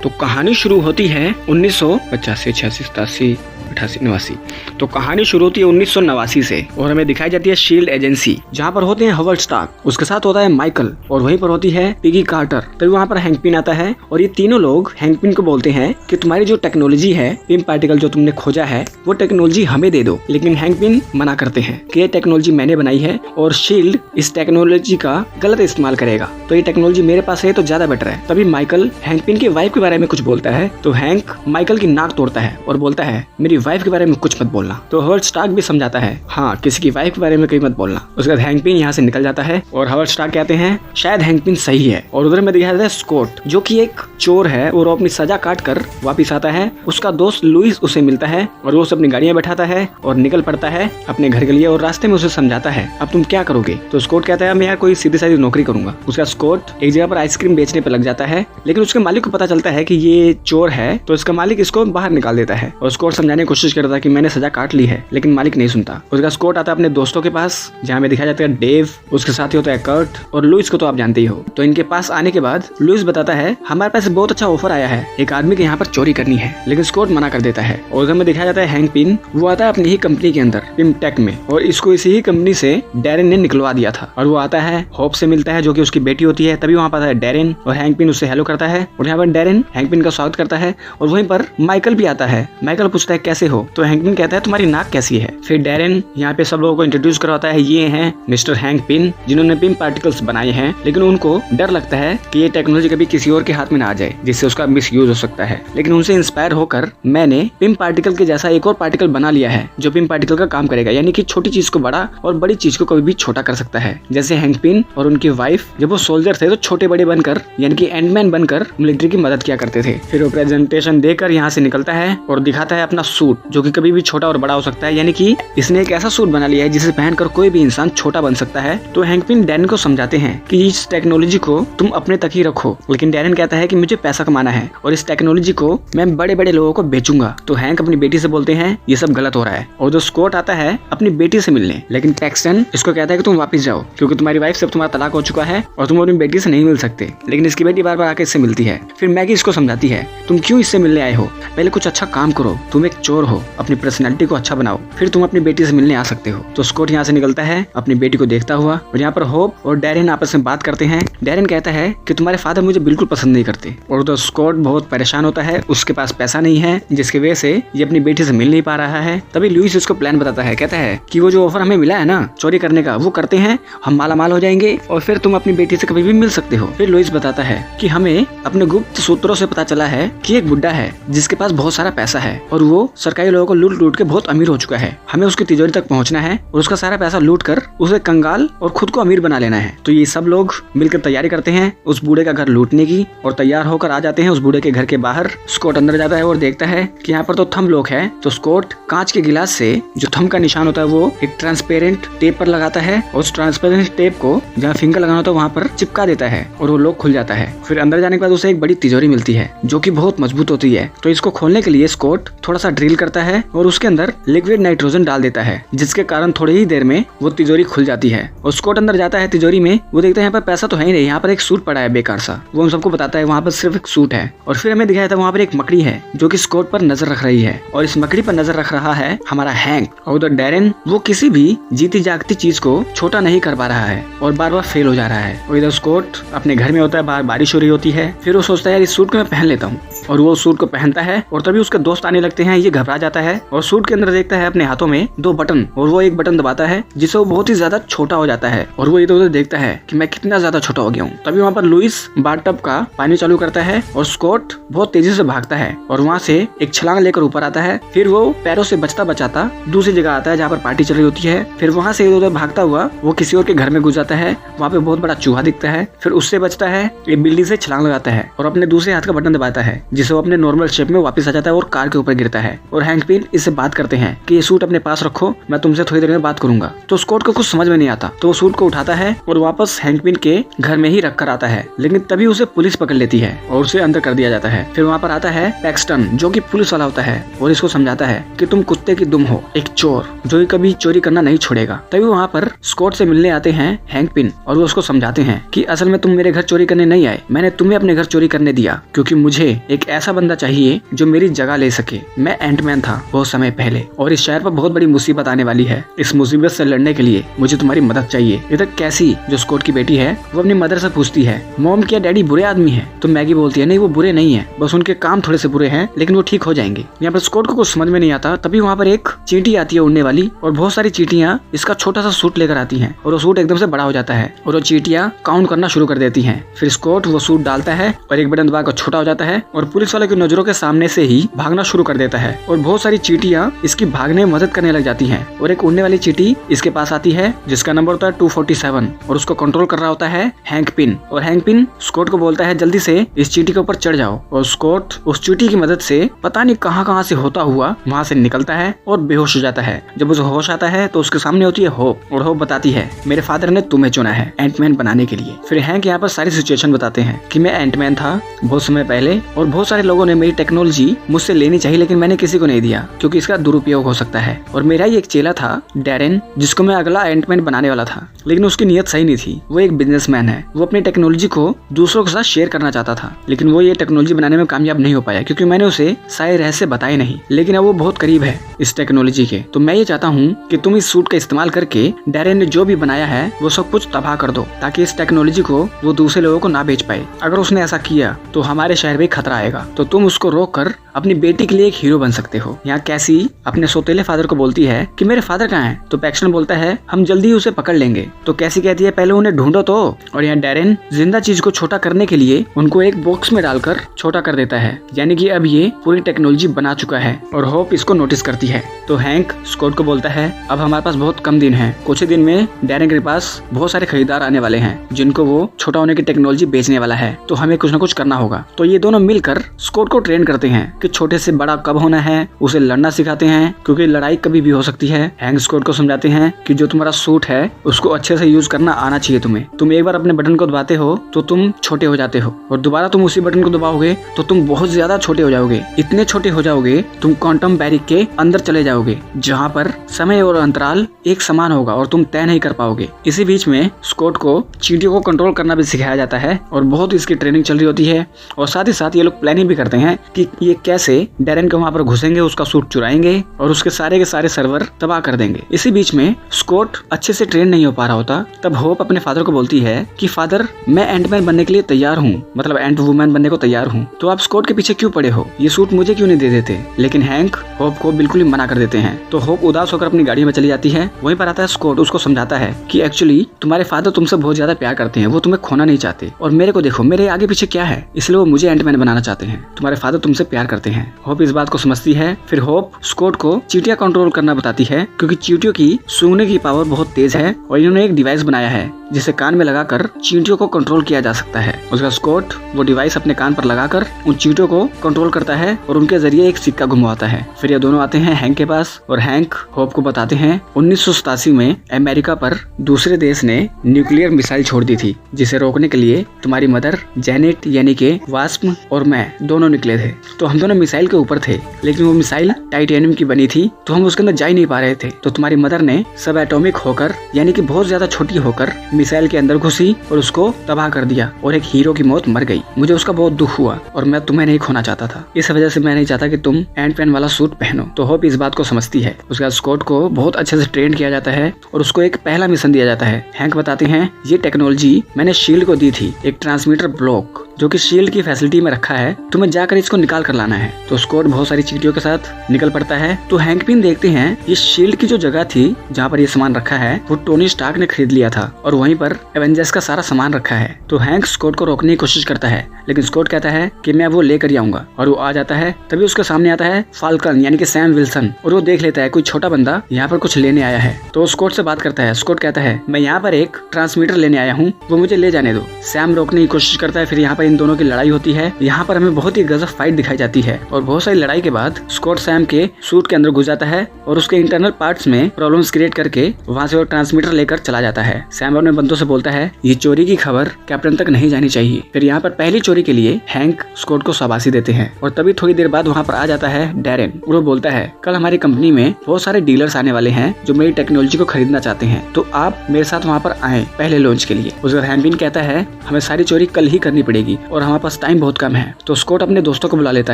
तो कहानी शुरू होती है 1985, 86, 87, 88, 89। तो कहानी शुरू होती है 1989 से और हमें दिखाई जाती है शील्ड एजेंसी, जहाँ पर होते हैं हावर्ड स्टार्क, उसके साथ होता है माइकल और वहीं पर होती है पिगी कार्टर। तभी वहाँ पर हैंक पिन आता है और ये तीनों लोग हैंक पिन को बोलते हैं कि तुम्हारी जो टेक्नोलॉजी है, पिम पार्टिकल जो तुमने खोजा है, वो टेक्नोलॉजी हमें दे दो। लेकिन हैंक पिन मना करते हैं कि ये टेक्नोलॉजी मैंने बनाई है और शील्ड इस टेक्नोलॉजी का गलत इस्तेमाल करेगा, तो ये टेक्नोलॉजी मेरे पास है तो ज्यादा बेटर है। तभी माइकल हैंक पिन की वाइफ के बारे में कुछ बोलता है तो हैंक माइकल की नाक तोड़ता है और बोलता है मेरी वाइफ के बारे में कुछ मत बोलना। तो हावर्ड स्टार्क भी समझाता है, हाँ किसी की वाइफ के बारे में कहीं मत बोलना। उसके बाद हैंक पिन यहाँ से निकल जाता है और हावर्ड स्टार्क कहते हैं शायद हैंक पिन सही है। और उधर में दिखाया जाता है स्कॉट, जो कि एक चोर है और वो अपनी सजा काट कर वापिस आता है। उसका दोस्त लुइस उसे मिलता है और वो उसे अपनी गाड़ी में बैठाता है और निकल पड़ता है अपने घर के लिए और रास्ते में उसे समझाता है अब तुम क्या करोगे। तो स्कॉट कहता है मैं यहाँ कोई सीधी साधी नौकरी करूंगा। उसका स्कॉट एक जगह पर आइसक्रीम बेचने पर लग जाता है, लेकिन उसके मालिक को पता चलता है कि ये चोर है, तो इसका मालिक इसको बाहर निकाल देता है और स्कॉट समझाने की कोशिश करता है कि मैंने सजा काट ली है, लेकिन मालिक नहीं सुनता। उसका स्कॉट आता है अपने दोस्तों के पास, जहाँ में दिखाया जाता है डेव, उसके साथ ही होता है कर्ट और लुइस को तो आप जानते ही हो। तो इनके पास आने के बाद लुइस बताता है हमारे पास बहुत अच्छा ऑफर आया है, एक आदमी के यहाँ पर चोरी करनी है, लेकिन स्कॉट मना कर देता है। और उधर में दिखाया जाता है हैंक पिन, वो आता है अपनी ही कंपनी के अंदर पिम टेक में, और इसको इसी ही कंपनी से डैरेन ने निकलवा दिया था। और वो आता है होप से मिलता है जो कि उसकी बेटी होती है। तभी वहाँ पर डैरेन और हैंक पिन उससे हेलो करता है और यहाँ पर डैरेन हैंक पिन का स्वागत करता है और वहीं पर माइकल भी आता है। माइकल पूछता है कैसे हो, तो हैंक पिन कहता है तुम्हारी नाक कैसी है। फिर डैरेन यहाँ पे सब लोगों को इंट्रोड्यूस करवाता है, ये हैं मिस्टर हैंक पिन जिन्होंने पिम पार्टिकल्स बनाए हैं, लेकिन उनको डर लगता है कि ये टेक्नोलॉजी कभी किसी और के हाथ में ना आ जाए जिससे उसका मिस यूज हो सकता है। लेकिन उनसे इंस्पायर होकर मैंने पिम पार्टिकल के जैसा एक और पार्टिकल बना लिया है जो पिम पार्टिकल का काम करेगा, यानी कि छोटी चीज को बड़ा और बड़ी चीज को कभी भी छोटा कर सकता है। जैसे हैंक पिन और उनकी वाइफ जब वो सोल्जर थे तो छोटे बड़े बनकर यानी कि एंडमैन बनकर मिलिट्री की मदद किया करते थे। फिर वो प्रेजेंटेशन देकर यहाँ से निकलता है और दिखाता है अपना सूट जो कि कभी भी छोटा और बड़ा हो सकता है, यानी कि इसने एक ऐसा सूट बना लिया है जिसे पहनकर कोई भी इंसान छोटा बन सकता है। तो हैंक पिन डैरेन को समझाते हैं कि इस टेक्नोलॉजी को तुम अपने तक ही रखो, लेकिन डैरेन कहता है कि मुझे पैसा कमाना है और इस टेक्नोलॉजी को मैं बड़े बड़े लोगों को बेचूंगा। तो हैंक अपनी बेटी से बोलते हैं ये सब गलत हो रहा है और जो स्कॉट आता है अपनी बेटी से मिलने, लेकिन पैक्सटन इसको कहता है कि तुम वापस जाओ क्योंकि तुम्हारी वाइफ से तुम्हारा तलाक हो चुका है और तुम अपनी बेटी से नहीं मिल सकते। लेकिन इसकी बेटी बार बार आके इससे मिलती है। फिर मैगी इसको समझाती है तुम क्यों इससे मिलने आए हो, पहले कुछ अच्छा काम करो, तुम एक चोर हो, अपनी पर्सनैलिटी को अच्छा बनाओ, फिर तुम अपनी बेटी से मिलने आ सकते हो। तो स्कॉट यहाँ से निकलता है अपनी बेटी को देखता हुआ और यहाँ पर होप और डैरेन आपस में बात करते हैं। डैरेन कहता है कि तुम्हारे फादर मुझे बिल्कुल पसंद नहीं करते और तो स्कॉट बहुत परेशान होता है, उसके पास पैसा नहीं है जिसकी वजह से ये अपनी बेटी से मिल नहीं पा रहा है। तभी लुइस इसको प्लान बताता है, कहता है कि वो जो ऑफर हमें मिला है ना चोरी करने का, वो करते हैं, हम माला माल हो जाएंगे और फिर तुम अपनी बेटी से कभी भी मिल सकते हो। फिर लुइस बताता है कि हमें अपने गुप्त सूत्रों से पता चला है कि एक बुड्ढा है जिसके पास बहुत सारा पैसा है और वो सरकारी लोगों को लूट लूट के बहुत अमीर हो चुका है, हमें उसकी तिजोरी तक पहुंचना है और उसका सारा पैसा लूट कर उसे कंगाल और खुद को अमीर बना लेना है। तो ये सब लोग मिलकर तैयारी करते हैं उस बूढ़े का घर लूटने की और तैयार होकर आ जाते हैं उस बूढ़े के घर के बाहर। स्कॉट अंदर जाता है और देखता है कि यहाँ पर तो थंब लोग है। तो स्कॉट कांच के गिलास से जो थंब का निशान होता है वो एक ट्रांसपेरेंट टेप पर लगाता है और उस ट्रांसपेरेंट टेप को जहाँ फिंगर लगाना होता है वहाँ पर चिपका देता है और वो लोग खुल जाता है। फिर अंदर जाने के बाद उसे एक बड़ी तिजोरी मिलती है जो कि बहुत मजबूत होती है। तो इसको खोलने के लिए स्कॉट थोड़ा सा ड्रिल करता है और उसके अंदर लिक्विड नाइट्रोजन डाल देता है, जिसके कारण थोड़ी ही देर में वो तिजोरी खुल जाती है। और स्कॉट अंदर जाता है तिजोरी में, वो देखता है यहाँ पर पैसा तो है ही नहीं, यहाँ पर एक सूट पड़ा है बेकार सा। वो उन सबको बताता है वहाँ पर सिर्फ एक सूट है। और फिर हमें दिखाया था वहाँ पर एक मकड़ी है जो कि स्कॉट पर नजर रख रही है और इस मकड़ी पर नजर रख रहा है हमारा हैंक। और उधर डैरेन वो किसी भी जीती जागती चीज को छोटा नहीं कर पा रहा है और बार बार फेल हो जा रहा है। और इधर स्कॉट अपने घर में होता है, बाहर बारिश हो रही होती है। फिर वो सोचता है यार इस सूट को मैं पहन लेता हूँ और वो सूट को पहनता है और तभी उसके दोस्त आने लगते हैं। ये घबरा जाता है और सूट के अंदर देखता है अपने हाथों में 2 बटन और वो एक बटन दबाता है जिससे वो बहुत ही ज्यादा छोटा हो जाता है और वो इधर उधर देखता है कि मैं कितना ज्यादा छोटा हो गया हूँ। तभी वहाँ पर लुइस बाथटब का पानी चालू करता है और स्कॉट बहुत तेजी से भागता है और वहाँ से एक छलांग लेकर ऊपर आता है। फिर वो पैरों से बचता बचाता दूसरी जगह आता है जहाँ पर पार्टी चल रही होती है। फिर वहाँ से इधर उधर भागता हुआ वो किसी और के घर में घुस जाता है। वहाँ पे बहुत बड़ा चूहा दिखता है। फिर उससे बचता है, एक बिल्डिंग से छलांग लगाता है और अपने दूसरे हाथ का बटन दबाता है जिससे वो अपने नॉर्मल शेप में वापस आ जाता है और कार के ऊपर गिरता है और हैंक पिन इससे बात करते हैं कि ये सूट अपने पास रखो, मैं तुमसे थोड़ी देर में बात करूंगा। तो स्कॉट को कुछ समझ में नहीं आता, तो वो सूट को उठाता है और वापस हैंक पिन के घर में ही रख कर आता है। लेकिन तभी उसे पुलिस पकड़ लेती है और उसे अंदर कर दिया जाता है। फिर वहाँ पर आता है पैक्सटन, जो कि पुलिस वाला होता है, और इसको समझाता है कि तुम कुत्ते की दुम हो, एक चोर जो कभी चोरी करना नहीं छोड़ेगा। तभी वहाँ पर स्कॉट से मिलने आते हैं हैंक पिन और वो उसको समझाते हैं कि असल में तुम मेरे घर चोरी करने नहीं आए, मैंने तुम्हें अपने घर चोरी करने दिया क्योंकि मुझे एक ऐसा बंदा चाहिए जो मेरी जगह ले सके। मैं एंटमैन था बहुत समय पहले और इस शहर पर बहुत बड़ी मुसीबत आने वाली है। इस मुसीबत से लड़ने के लिए मुझे तुम्हारी मदद चाहिए। इधर कैसी, जो स्कॉट की बेटी है, वो अपनी मदर से पूछती है मॉम क्या डैडी बुरे आदमी है? तो मैगी बोलती है नहीं, वो बुरे नहीं है, बस उनके काम थोड़े से बुरे हैं, लेकिन वो ठीक हो जाएंगे। यहाँ पर स्कॉट को कुछ समझ में नहीं आता। तभी वहाँ पर एक चींटी आती है उड़ने वाली और बहुत सारी चींटियां इसका छोटा सा सूट लेकर आती हैं और वो सूट एकदम से बड़ा हो जाता है और वो चींटियां काउंट करना शुरू कर देती हैं। फिर स्कॉट वो सूट डालता है और एक बटन दबाकर छोटा हो जाता है और पुलिस वाले की नजरों के सामने से ही भागना शुरू कर देता है और बहुत सारी चींटियां इसकी भागने में मदद करने लग जाती हैं और एक उड़ने वाली चींटी इसके पास आती है जिसका नंबर होता है 247 और उसको कंट्रोल कर रहा होता है हैंक पिन। और हैंक पिन स्कॉट को बोलता है जल्दी से इस चींटी के ऊपर चढ़ जाओ और स्कॉट उस चींटी की मदद से पता नहीं कहां से होता हुआ वहां से निकलता है और बेहोश हो जाता है। जब उसे होश आता है तो उसके सामने होती है होप और होप बताती है मेरे फादर ने तुम्हें चुना है एंटमैन बनाने के लिए। फिर हैंक यहाँ पर सारी सिचुएशन बताते हैं कि मैं एंटमैन था बहुत समय पहले और बहुत सारे लोगों ने मेरी टेक्नोलॉजी मुझसे लेनी चाहिए लेकिन मैंने किसी को नहीं दिया क्योंकि इसका दुरुपयोग हो सकता है। और मेरा ही एक चेला था डैरेन, जिसको मैं अगला एंटमैन बनाने वाला था, लेकिन उसकी नीयत सही नहीं थी। वो एक बिजनेसमैन है, वो अपनी टेक्नोलॉजी को दूसरों के साथ शेयर करना चाहता था, लेकिन वो ये टेक्नोलॉजी बनाने में कामयाब नहीं हो पाया क्योंकि मैंने उसे सारे रहस्य बताए नहीं। लेकिन अब वो बहुत करीब है इस टेक्नोलॉजी के। तो मैं ये चाहता हूँ कि तुम इस सूट का इस्तेमाल करके डैरेन ने जो भी बनाया है वो सब कुछ तबाह कर दो ताकि इस टेक्नोलॉजी को वो दूसरे लोगों को ना बेच पाए। अगर उसने ऐसा किया तो हमारे शहर में खतरा आएगा, तो तुम उसको रोक कर अपनी बेटी के लिए एक हीरो बन सकते हो। यहाँ कैसी अपने सौतेले फादर को बोलती है कि मेरे फादर कहाँ हैं? तो पैक्सटन बोलता है हम जल्दी उसे पकड़ लेंगे। तो कैसी कहती है पहले उन्हें ढूंढो तो। और यहाँ डैरेन जिंदा चीज को छोटा करने के लिए उनको एक बॉक्स में डालकर छोटा कर देता है, यानी कि अब ये पूरी टेक्नोलॉजी बना चुका है और होप इसको नोटिस करती है। तो हैंक स्कॉट को बोलता है अब हमारे पास बहुत कम दिन है, कुछ ही दिन में डैरेन के पास बहुत सारे खरीदार आने वाले हैं जिनको वो छोटा होने की टेक्नोलॉजी बेचने वाला है, तो हमें कुछ न कुछ करना होगा। तो ये दोनों मिलकर स्कॉट को ट्रेन करते हैं कि छोटे से बड़ा कब होना है, उसे लड़ना सिखाते हैं क्योंकि लड़ाई कभी भी हो सकती है। हैंक स्कॉट को समझाते हैं कि जो तुम्हारा सूट है उसको अच्छे से यूज करना आना चाहिए तुम्हें। तुम एक बार अपने बटन को दबाते हो तो तुम छोटे हो जाते हो और दोबारा तुम उसी बटन को दबाओगे तो तुम बहुत ज्यादा छोटे हो जाओगे। इतने छोटे हो जाओगे तुम क्वांटम बैरिक के अंदर चले जाओगे जहाँ पर समय और अंतराल एक समान होगा और तुम तय नहीं कर पाओगे। इसी बीच में स्कॉट को चींटियों को कंट्रोल करना भी सिखाया जाता है और बहुत इसकी ट्रेनिंग चल रही होती है और साथ ही साथ ये लोग प्लानिंग भी करते हैं कि ये कैसे डैरेन के वहाँ पर घुसेंगे, उसका सूट चुराएंगे और उसके सारे के सारे सर्वर तबाह कर देंगे। इसी बीच में स्कॉट अच्छे से ट्रेन नहीं हो पा रहा होता। तब होप अपने फादर को बोलती है कि फादर मैं एंटमैन बनने के लिए तैयार हूँ, मतलब एंट वुमैन बनने को तैयार हूँ, तो आप स्कॉट के पीछे क्यों पड़े हो, ये सूट मुझे क्यों नहीं दे देते। लेकिन हैंक होप को बिल्कुल ही मना कर देते हैं। तो होप उदास होकर अपनी गाड़ी में चली जाती है। वहीं पर आता है स्कॉट, उसको समझाता है कि एक्चुअली तुम्हारे फादर तुमसे बहुत ज्यादा प्यार करते हैं, वो तुम्हें खोना नहीं चाहते और मेरे को देखो मेरे आगे पीछे क्या है, इसलिए वो मुझे एंटमैन बनाना चाहते हैं। तुम्हारे फादर तुमसे प्यार करते हैं। होप इस बात को समझती है। फिर होप स्कॉट को चींटियां कंट्रोल करना बताती है क्योंकि चींटियों की सूंघने की पावर बहुत तेज है और इन्होंने एक डिवाइस बनाया है जिसे कान में लगाकर चींटियों को कंट्रोल किया जा सकता है। उसका स्कॉट वो डिवाइस अपने कान पर लगाकर उन चींटियों को कंट्रोल करता है और उनके जरिए एक सिक्का घुमाता है। फिर ये दोनों आते हैं हैंक के पास और हैंक होप को बताते हैं 1987 में अमेरिका पर दूसरे देश ने न्यूक्लियर मिसाइल छोड़ दी थी जिसे रोकने के लिए तुम्हारी मदर जेनेट यानी कि वास्प और मैं दोनों निकले थे। तो हम दोनों मिसाइल के ऊपर थे लेकिन वो मिसाइल टाइटेनियम की बनी थी तो हम उसके अंदर जा ही नहीं पा रहे थे। तो तुम्हारी मदर ने सब एटॉमिक होकर यानी कि बहुत ज्यादा छोटी होकर मिसाइल के अंदर घुसी और उसको तबाह कर दिया और एक हीरो की मौत मर गई। मुझे उसका बहुत दुख हुआ और मैं तुम्हें नहीं खोना चाहता था, इस वजह से मैं नहीं चाहता कि तुम एंटमैन वाला सूट पहनो। तो होप इस बात को समझती है। उसके बाद स्कॉट को बहुत अच्छे से ट्रेन किया जाता है और उसको एक पहला मिशन दिया जाता है। हैंक बताते हैं ये टेक्नोलॉजी मैंने शील्ड को दी थी, एक ट्रांसमीटर ब्लॉक जो कि शील्ड की फैसिलिटी में रखा है, तुम्हें जाकर इसको निकाल कर लाना है। तो स्कॉट बहुत सारी चींटियों के साथ निकल पड़ता है। तो हैंक पिन देखते हैं ये शील्ड की जो जगह थी जहाँ पर ये सामान रखा है वो टोनी स्टार्क ने खरीद लिया था और वहीं पर एवेंजर्स का सारा सामान रखा है। तो हैंक स्कॉट को रोकने की कोशिश करता है लेकिन स्कॉट कहता है कि मैं वो लेकर आऊंगा और वो आ जाता है। तभी उसके सामने आता है फाल्कन यानी कि सैम विल्सन और वो देख लेता है कोई छोटा बंदा यहाँ पर कुछ लेने आया है। तो स्कॉट से बात करता है। स्कॉट कहता है मैं यहाँ पर एक ट्रांसमीटर लेने आया हूँ, वो मुझे ले जाने दो। सैम रोकने की कोशिश करता है। फिर यहाँ पर इन दोनों की लड़ाई होती है। यहाँ पर हमें बहुत ही गजब फाइट दिखाई जाती है और बहुत सारी लड़ाई के बाद स्कॉट सैम के सूट के अंदर घुस जाता है और उसके इंटरनल पार्ट्स में प्रॉब्लम्स क्रिएट करके वहाँ से वो ट्रांसमीटर लेकर चला जाता है। सैम अपने बंदों से बोलता है ये चोरी की खबर कैप्टन तक नहीं जानी चाहिए। फिर यहाँ पर पहली चोरी के लिए हैंक स्कॉट को शाबाशी देते हैं और तभी थोड़ी देर बाद वहाँ पर आ जाता है डैरेन। वो बोलता है कल हमारी कंपनी में बहुत सारे डीलर्स आने वाले हैं जो मेरी टेक्नोलॉजी को खरीदना चाहते हैं, तो आप मेरे साथ वहाँ पर आए पहले लॉन्च के लिए। उस हैंकपिन कहता है हमें सारी चोरी कल ही करनी पड़ेगी और हमारे पास टाइम बहुत कम है। तो स्कॉट अपने दोस्तों को बुला लेता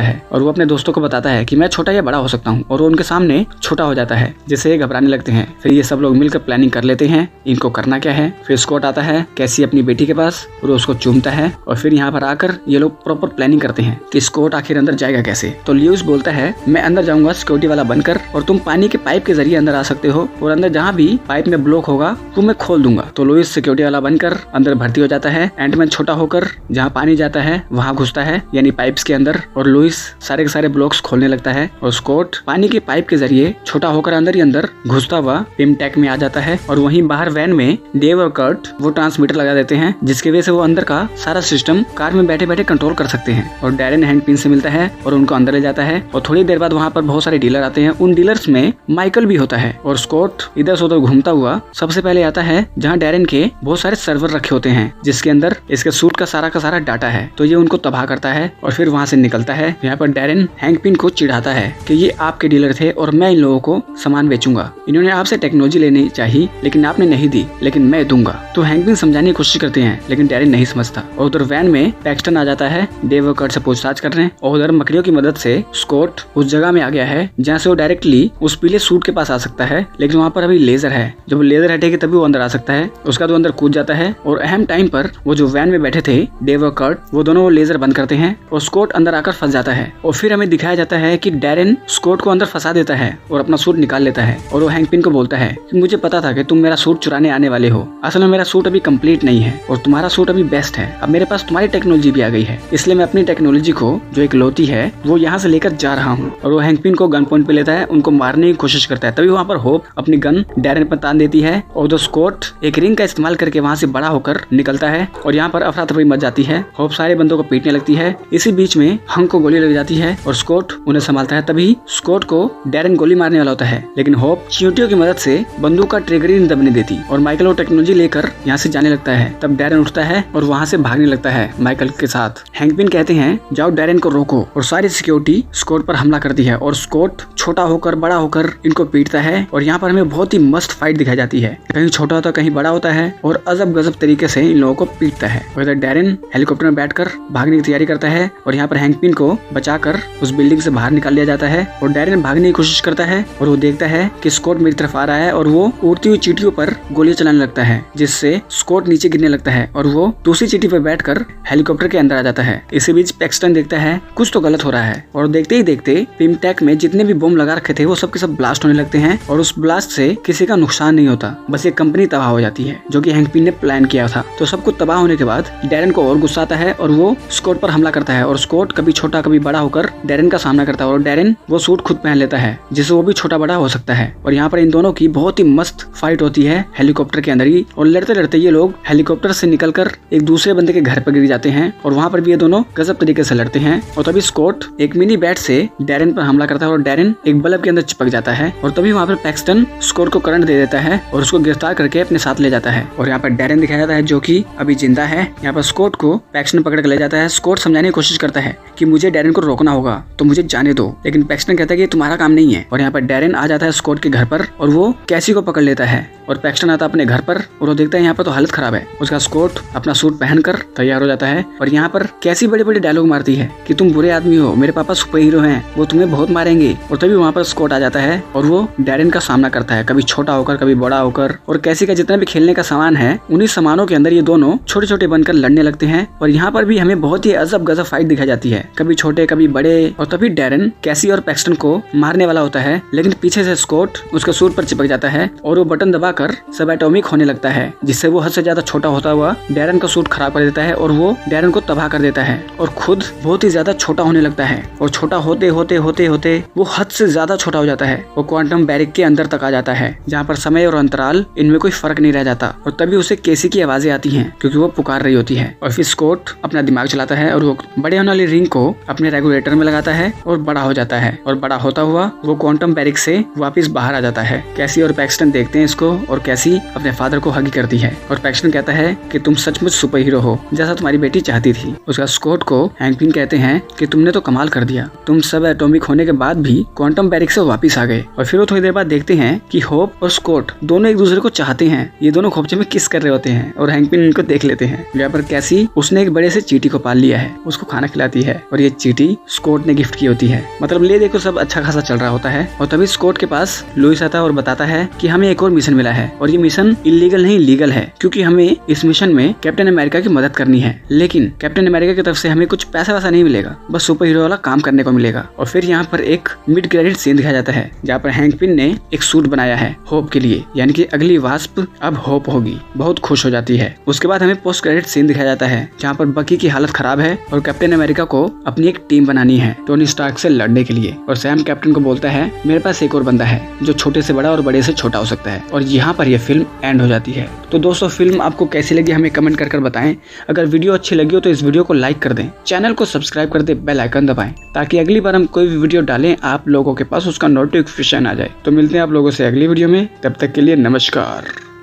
है और वो अपने दोस्तों को बताता है कि मैं छोटा या बड़ा हो सकता हूँ और वो उनके सामने छोटा हो जाता है, जिससे ये घबराने लगते हैं। फिर ये सब लोग मिलकर प्लानिंग कर लेते हैं इनको करना क्या है। फिर स्कॉट आता है कैसी अपनी बेटी के पास और उसको चूमता है और फिर यहाँ पर आकर ये लोग प्रॉपर प्लानिंग करते हैं कि स्कॉट आखिर अंदर जाएगा कैसे। तो ल्यूइस बोलता है मैं अंदर जाऊंगा सिक्योरिटी वाला बनकर और तुम पानी के पाइप के जरिए अंदर आ सकते हो और अंदर जहाँ भी पाइप में ब्लॉक होगा वो मैं खोल दूंगा। तो लुइस सिक्योरिटी वाला बनकर अंदर भर्ती हो जाता है। एंटमैन छोटा होकर जहाँ पानी जाता है वहाँ घुसता है यानी पाइप्स के अंदर और लुइस सारे के सारे ब्लॉक्स खोलने लगता है और स्कॉट पानी के पाइप के जरिए छोटा होकर अंदर ही अंदर घुसता हुआ पिमटेक में आ जाता है। और वहीं बाहर वैन में डेव और कर्ट वो ट्रांसमीटर लगा देते हैं जिसकी वजह से वो अंदर का सारा सिस्टम कार में बैठे बैठे कंट्रोल कर सकते हैं। और डैरेन हैंकपिन से मिलता है और उनको अंदर ले जाता है और थोड़ी देर बाद वहाँ पर बहुत सारे डीलर आते हैं। उन डीलर्स में माइकल भी होता है और स्कॉट इधर से उधर घूमता हुआ सबसे पहले आता है जहाँ डैरेन के बहुत सारे सर्वर रखे होते हैं जिसके अंदर इसके सूट का सारा डाटा है। तो ये उनको तबाह करता है और फिर वहाँ से निकलता है। यहाँ पर डैरेन हैंकपिन को चिढ़ाता है कि ये आपके डीलर थे और मैं इन लोगों को सामान बेचूंगा। इन्होंने आपसे टेक्नोलॉजी लेनी चाहिए लेकिन आपने नहीं दी, लेकिन मैं दूंगा। तो हैंकपिन समझाने की कोशिश करते हैं लेकिन डैरेन नहीं समझता और उधर वैन में पैक्सटन आ जाता है डेव और कर्ट से पूछताछ करने और उधर मकड़ियों की मदद से स्कॉट उस जगह में आ गया है जहाँ से वो डायरेक्टली उस पीले सूट के पास आ सकता है, लेकिन वहाँ पर अभी लेजर है। जब लेजर हटेगी तभी वो अंदर आ सकता है। उसका तो अंदर कूद जाता है और अहम टाइम पर वो जो वैन में बैठे थे डेव और कर्ट वो दोनों वो लेजर बंद करते हैं और स्कॉट अंदर आकर फंस जाता है। और फिर हमें दिखाया जाता है कि डैरेन स्कॉट को अंदर फंसा देता है और अपना सूट निकाल लेता है और वो हैंकपिन को बोलता है कि मुझे पता था कि तुम मेरा सूट चुराने आने वाले हो। असल में मेरा सूट अभी कंप्लीट नहीं है और तुम्हारा सूट अभी बेस्ट है। अब मेरे पास तुम्हारी टेक्नोलॉजी भी आ गई है, इसलिए मैं अपनी टेक्नोलॉजी को जो एक लौती है वो यहाँ से लेकर जा रहा हूँ। और वो हैंकपिन को गन पॉइंट पे लेता है, उनको मारने की कोशिश करता है। तभी वहाँ पर होप अपनी गन डैरेन पर तान देती है और जो स्कॉट एक रिंग का इस्तेमाल करके वहाँ से बड़ा होकर निकलता है और यहाँ पर अफरा तफरी मच जाती है। होप सारे बंदों को पीटने लगती है। इसी बीच में हंक को गोली लग जाती है और स्कॉट उन्हें संभालता है। तभी स्कॉट को डैरेन गोली मारने वाला होता है लेकिन होप चींटियों की मदद से बंदूक का ट्रिगर ही नहीं दबने देती और माइकल वो टेक्नोलॉजी लेकर यहाँ से जाने लगता है। तब डैरेन उठता है और वहाँ से भागने लगता है माइकल के साथ। हैंकपिन कहते हैं जाओ डैरेन को रोको और सारी सिक्योरिटी स्कॉट पर हमला करती है और स्कॉट छोटा होकर बड़ा होकर इनको पीटता है। और यहाँ पर हमें बहुत ही मस्त फाइट दिखाई जाती है, कहीं छोटा होता कहीं बड़ा होता है और अजब गजब तरीके से इन लोगों को पीटता है। और इधर डैरेन हेलीकॉप्टर में बैठकर भागने की तैयारी करता है और यहाँ पर हैंकपिन को बचाकर उस बिल्डिंग से बाहर निकाल लिया जाता है और डैरेन भागने की कोशिश करता है और वो देखता है कि स्कॉट मेरी तरफ आ रहा है और वो उड़ती हुई चींटियों पर गोलियां चलाने लगता है जिससे स्कॉट नीचे गिरने लगता है और वो दूसरी चींटी पर बैठकर हेलीकॉप्टर के अंदर आ जाता है। इसी बीच पैक्सटन देखता है कुछ तो गलत हो रहा है और देखते ही देखते पिमटेक में जितने भी बम लगा रखे थे वो सब के सब ब्लास्ट होने लगते हैं और उस ब्लास्ट से किसी का नुकसान नहीं होता, बस ये कंपनी तबाह हो जाती है जो कि हैंकपिन ने प्लान किया था। तो सब कुछ तबाह होने के बाद डैरेन को और गुस्सा आता है और वो स्कॉट पर हमला करता है और स्कॉट कभी छोटा कभी बड़ा होकर डैरेन का सामना करता है और डैरेन वो सूट खुद पहन लेता है जिससे वो भी छोटा बड़ा हो सकता है। और यहाँ पर इन दोनों की बहुत ही मस्त फाइट होती है हेलीकॉप्टर के अंदर ही और लड़ते लड़ते ये लोग हेलीकॉप्टर से निकलकर एक दूसरे बंदे के घर पर गिर जाते हैं और वहाँ पर भी ये दोनों गजब तरीके से लड़ते हैं। और तभी स्कॉट एक मिनी बैट से डैरेन पर हमला करता है और डैरेन एक बल्ब के अंदर चिपक जाता है और तभी वहाँ पर पैक्सटन स्कॉट को करंट दे देता है और उसको गिरफ्तार करके अपने साथ ले जाता है। और यहाँ पर डैरेन दिखाया जाता है जो कि अभी जिंदा है। यहाँ पर स्कॉट को पैक्सटन पकड़ कर ले जाता है। स्कॉट समझाने की कोशिश करता है कि मुझे डैरेन को रोकना होगा तो मुझे जाने दो, लेकिन पैक्सटन कहता है कि तुम्हारा काम नहीं है। और यहाँ पर डैरेन आ जाता है स्कॉट के घर पर और वो कैसी को पकड़ लेता है और पैक्सटन आता है अपने घर पर और वो देखता है यहाँ पर तो हालत खराब है। उसका स्कॉट अपना सूट पहनकर तैयार हो जाता है और यहाँ पर कैसी बड़े बड़े डायलॉग मारती है कि तुम बुरे आदमी हो, मेरे पापा सुपर हीरो हैं, वो तुम्हें बहुत मारेंगे। और तभी वहाँ पर स्कॉट आ जाता है और वो डैरेन का सामना करता है, कभी छोटा होकर कभी बड़ा होकर। और कैसी का जितना भी खेलने का सामान है उन्हीं सामानों के अंदर ये दोनों छोटे छोटे बनकर लड़ने लगते हैं। और यहाँ पर भी हमें बहुत ही अजब गजब फाइट दिखाई जाती है, कभी छोटे कभी बड़े। और तभी डैरेन कैसी और पैक्सटन को मारने वाला होता है लेकिन पीछे से स्कॉट उसके सूट पर चिपक जाता है और वो बटन दबाकर सब एटॉमिक होने लगता है जिससे वो हद से ज्यादा छोटा होता हुआ डैरेन का सूट खराब कर देता है और वो डैरेन को तबाह कर देता है और खुद बहुत ही ज्यादा छोटा होने लगता है। और छोटा होते होते होते होते वो हद से ज्यादा छोटा हो जाता है। वो क्वांटम बैरिक के अंदर तक आ जाता है जहाँ पर समय और अंतराल इनमें कोई फर्क नहीं रह जाता। और तभी उसे केसी की आवाजें आती हैं क्योंकि वो पुकार रही होती है। और फिर स्कॉट स्कॉट अपना दिमाग चलाता है और वो बड़े होने वाली रिंग को अपने रेगुलेटर में लगाता है और बड़ा हो जाता है, और बड़ा होता हुआ वो क्वांटम बैरिक से वापस बाहर आ जाता है। कैसी और पैक्सटन देखते हैं इसको, और कैसी अपने फादर को हग करती है, और पैक्सटन कहता है कि तुम सचमुच सुपर हीरो हो जैसा तुम्हारी बेटी चाहती थी। उसका स्कॉट को हैंक पिन कहते हैं कि तुमने तो कमाल कर दिया, तुम सब एटॉमिक होने के बाद भी क्वांटम बैरिक से वापस आ गए। और फिर वो थोड़ी देर बाद देखते हैं कि होप और स्कॉट दोनों एक दूसरे को चाहते हैं। ये दोनों खोपचे में किस कर रहे होते हैं और हैंक पिन इनको देख लेते हैं। यहाँ पर कैसी उसने एक बड़े से चींटी को पाल लिया है, उसको खाना खिलाती है, और ये चींटी स्कॉट ने गिफ्ट की होती है। मतलब ले देखो सब अच्छा खासा चल रहा होता है। और तभी स्कॉट के पास लुइस आता है और बताता है कि हमें एक और मिशन मिला है, और ये मिशन इलीगल नहीं लीगल है, क्योंकि हमें इस मिशन में कैप्टन अमेरिका की मदद करनी है। लेकिन कैप्टन अमेरिका की तरफ से हमें कुछ पैसा वैसा नहीं मिलेगा, बस सुपर हीरो वाला काम करने को मिलेगा। और फिर यहाँ पर एक मिड क्रेडिट सीन दिखाया जाता है जहाँ पर हैंक पिन ने एक सूट बनाया है होप के लिए, यानी कि अगली वास्प अब होप होगी। बहुत खुश हो जाती है। उसके बाद हमें पोस्ट क्रेडिट सीन दिखाया जाता है जहाँ पर बकी की हालत खराब है और कैप्टन अमेरिका को अपनी एक टीम बनानी है टोनी स्टार्क से लड़ने के लिए। और सैम कैप्टन को बोलता है मेरे पास एक और बंदा है जो छोटे से बड़ा और बड़े से छोटा हो सकता है। और यहाँ पर यह फिल्म एंड हो जाती है। तो दोस्तों फिल्म आपको कैसी लगी हमें कमेंट कर बताएं। अगर वीडियो अच्छी लगी हो तो इस वीडियो को लाइक कर दें, चैनल को सब्सक्राइब कर दें, बेल आइकन दबाएं ताकि अगली बार हम कोई भी वीडियो डालें आप लोगों के पास उसका नोटिफिकेशन आ जाए। तो मिलते हैं आप लोगों से अगली वीडियो में, तब तक के लिए नमस्कार।